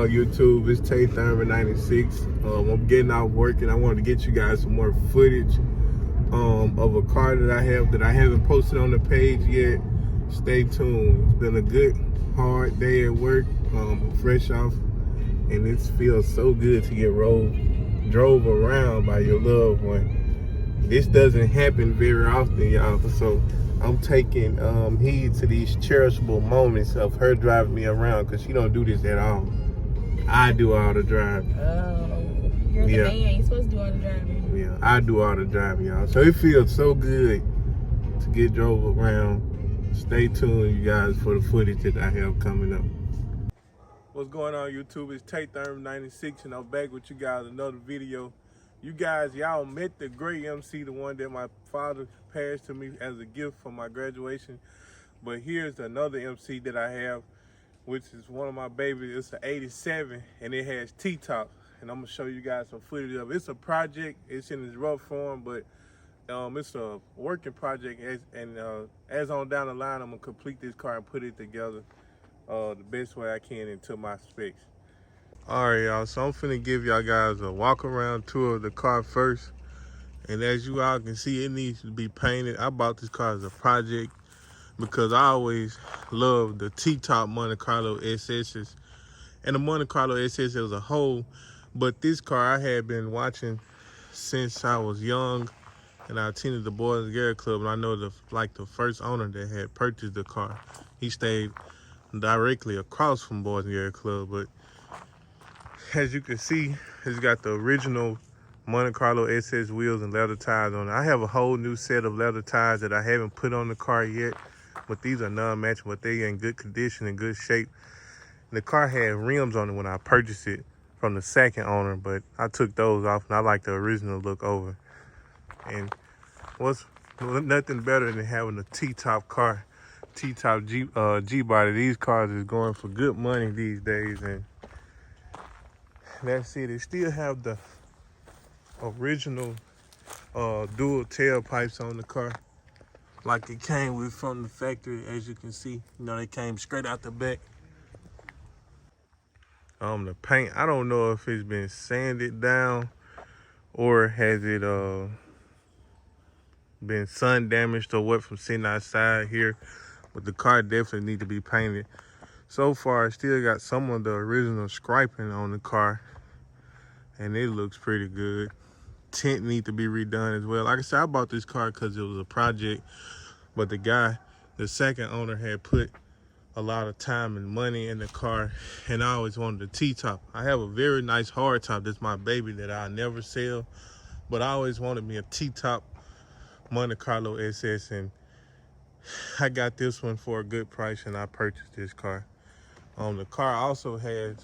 on YouTube? It's Tay Thurman 96. I'm getting out work and I wanted to get you guys some more footage of a car that I have that I haven't posted on the page yet. Stay tuned. It's been a good, hard day at work. Fresh off, and it feels so good to get drove around by your loved one. This doesn't happen very often, y'all. So I'm taking heed to these cherishable moments of her driving me around, because she don't do this at all. I do all the driving. Oh, you're the man. You're supposed to do all the driving. Yeah, I do all the driving, y'all. So it feels so good to get drove around. Stay tuned, you guys, for the footage that I have coming up. What's going on, YouTube? It's Tay Thurman 96, and I'm back with you guys another video. You guys, y'all met the great MC, the one that my father passed to me as a gift for my graduation. But here's another MC that I have, which is one of my babies. It's an 87, and it has T-top. And I'm gonna show you guys some footage of it. It's a project. It's in its rough form, but it's a working project. As on down the line, I'm gonna complete this car and put it together the best way I can into my specs. All right, y'all, so I'm finna give y'all guys a walk around tour of the car first. And as you all can see, it needs to be painted. I bought this car as a project because I always loved the T-top Monte Carlo SS's and the Monte Carlo SS as a whole. But this car I had been watching since I was young, and I attended the Boys and Girls Club, and I know the first owner that had purchased the car, he stayed directly across from Boys and Girls Club. But as you can see, it's got the original Monte Carlo SS wheels and leather tires on it. I have a whole new set of leather tires that I haven't put on the car yet, but these are non-matching, but they are in good condition and good shape. And the car had rims on it when I purchased it from the second owner, but I took those off and I like the original look over. And what's nothing better than having a T-top car, T-top G-body. These cars is going for good money these days, and that's it. They still have the original dual tailpipes on the car, like it came with from the factory. As you can see, you know, they came straight out the back. The paint, I don't know if it's been sanded down or has it been sun damaged or what from sitting outside here, but the car definitely needs to be painted. So far, I still got some of the original striping on the car, and it looks pretty good. Tint need to be redone as well. Like I said, I bought this car because it was a project, but the second owner had put a lot of time and money in the car, and I always wanted a T-top. I have a very nice hard top that's my baby that I'll never sell, but I always wanted me a T-top Monte Carlo SS, and I got this one for a good price, and I purchased this car. The car also has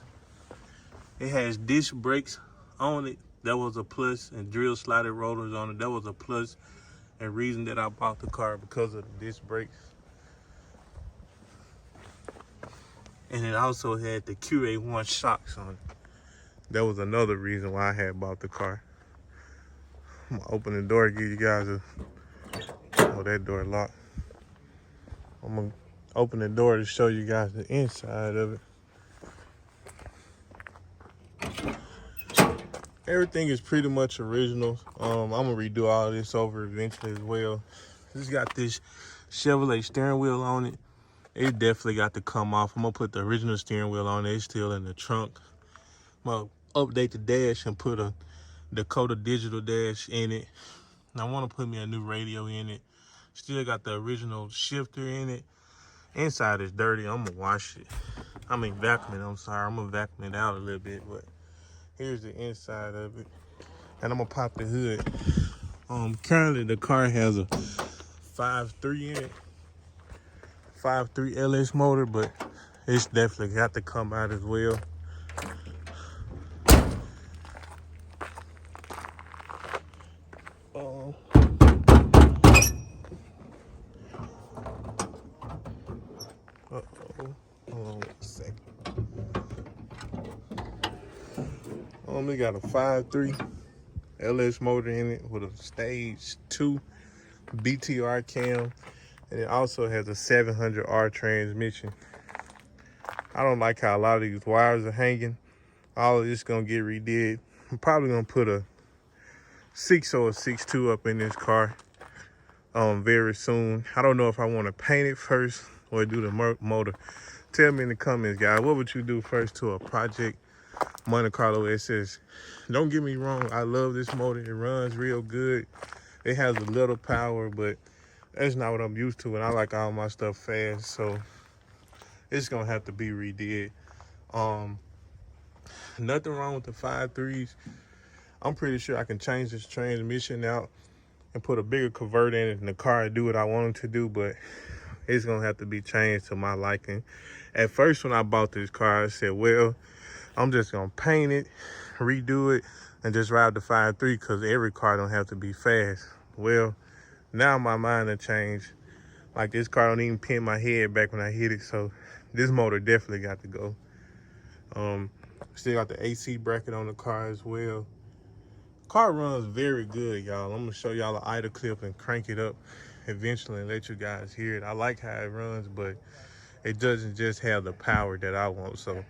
disc brakes on it. That was a plus, and drill slided rotors on it. That was a plus, and reason that I bought the car because of the disc brakes. And it also had the QA1 shocks on it. That was another reason why I had bought the car. I'm gonna open the door, give you guys oh, that door locked. I'm gonna open the door to show you guys the inside of it. Everything is pretty much original. I'm gonna redo all this over eventually as well. It's got this Chevrolet steering wheel on it. It definitely got to come off. I'm gonna put the original steering wheel on it. It's still in the trunk. I'm gonna update the dash and put a Dakota digital dash in it. And I wanna put me a new radio in it. Still got the original shifter in it. Inside is dirty. I'm gonna wash it. I mean vacuum it, I'm sorry. I'm gonna vacuum it out a little bit, but here's the inside of it. And I'm gonna pop the hood. Currently the car has a 5.3 in it. 5.3 LS motor, but it's definitely got to come out as well. Hold on a second. We got a 5.3 LS motor in it with a stage 2 BTR cam, and it also has a 700R transmission. I don't like how a lot of these wires are hanging, All of this gonna get redid. I'm probably gonna put a 6 or a 6.2 up in this car very soon. I don't know if I want to paint it first or do the motor. Tell me in the comments, guys, what would you do first to a project Monte Carlo SS? Don't get me wrong, I love this motor. It runs real good. It has a little power, but that's not what I'm used to, and I like all my stuff fast, so it's gonna have to be redid. Nothing wrong with the 5.3s. I'm pretty sure I can change this transmission out and put a bigger converter in it in the car and do what I want it to do, but it's gonna have to be changed to my liking. At first, when I bought this car, I said, well, I'm just gonna paint it, redo it, and just ride the 5.3 because every car don't have to be fast. Well, now my mind has changed. Like, this car don't even pin my head back when I hit it, so this motor definitely got to go. Still got the AC bracket on the car as well. Car runs very good, y'all. I'm gonna show y'all an idle clip and crank it up eventually and let you guys hear it. I like how it runs, but it doesn't just have the power that I want, so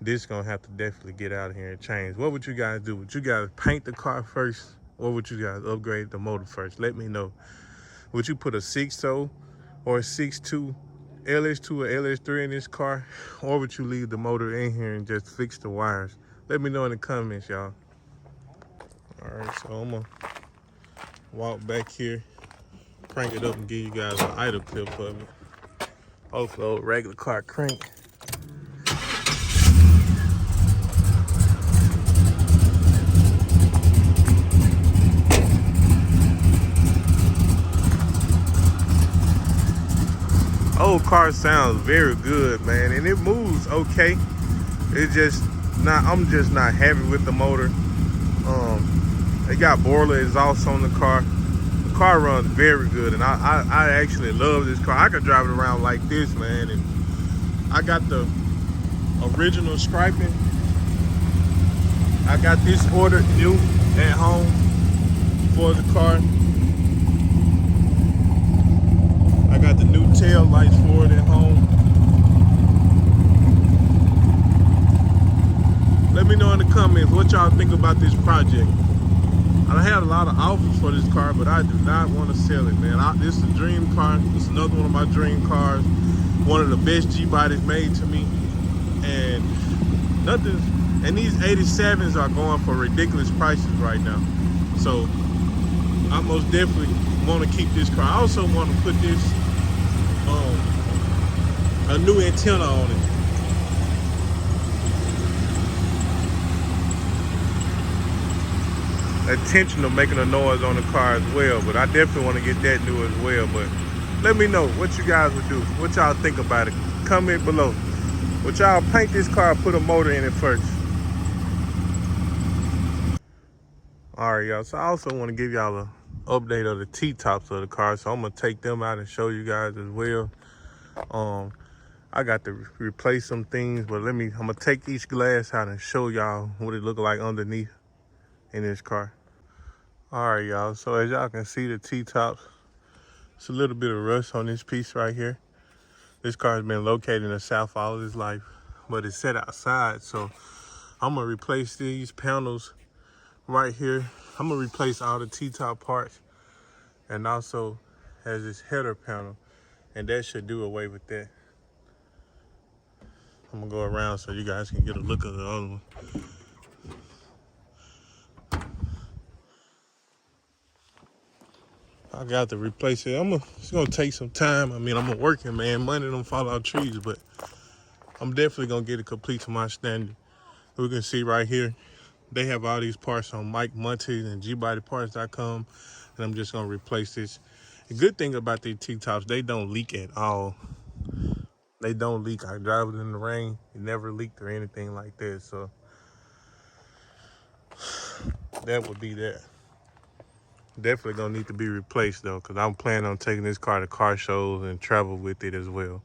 this gonna have to definitely get out of here and change. What would you guys do? Would you guys paint the car first, or would you guys upgrade the motor first? Let me know. Would you put a 6.0 or a 6.2 LS2 or LS3 in this car, or would you leave the motor in here and just fix the wires? Let me know in the comments, y'all. All right, so I'm gonna walk back here, crank it up, and give you guys an idle clip of it. Hopefully, old regular car crank. Old car sounds very good, man, and it moves okay. It's just not, I'm just not happy with the motor. They got borla exhaust on the car. The car runs very good, and I actually love this car. I could drive it around like this, man, and I got the original striping. I got this ordered new at home for the car. I got the new tail lights for it at home. Let me know in the comments what y'all think about this project. I had a lot of offers for this car, but I do not want to sell it, man. This is a dream car. It's another one of my dream cars. One of the best G-bodies made to me. And these 87s are going for ridiculous prices right now. So I most definitely want to keep this car. I also want to put this, a new antenna on it. Intentional making a noise on the car as well, but I definitely want to get that new as well. But let me know what you guys would do, what y'all think about it. Comment below. Would y'all paint this car or put a motor in it first? All right, y'all, so I also want to give y'all an update of the T-tops of the car, so I'm gonna take them out and show you guys as well. I got to replace some things, but I'm gonna take each glass out and show y'all what it look like underneath in this car. All right, y'all, so as y'all can see, the T-tops, it's a little bit of rust on this piece right here. This car has been located in the South all of its life, but it's set outside, so I'm gonna replace these panels right here. I'm gonna replace all the T-top parts, and also has this header panel, and that should do away with that. I'm gonna go around so you guys can get a look at the other one. I got to replace it. It's gonna take some time. I mean, I'm a working man. Money don't fall out trees, but I'm definitely gonna get it complete to my standard. We can see right here, they have all these parts on Mike Monte and gbodyparts.com, and I'm just gonna replace this. The good thing about these T-tops, they don't leak at all. They don't leak. I drive it in the rain. It never leaked or anything like that. So that would be that. Definitely gonna need to be replaced though, because I'm planning on taking this car to car shows and travel with it as well.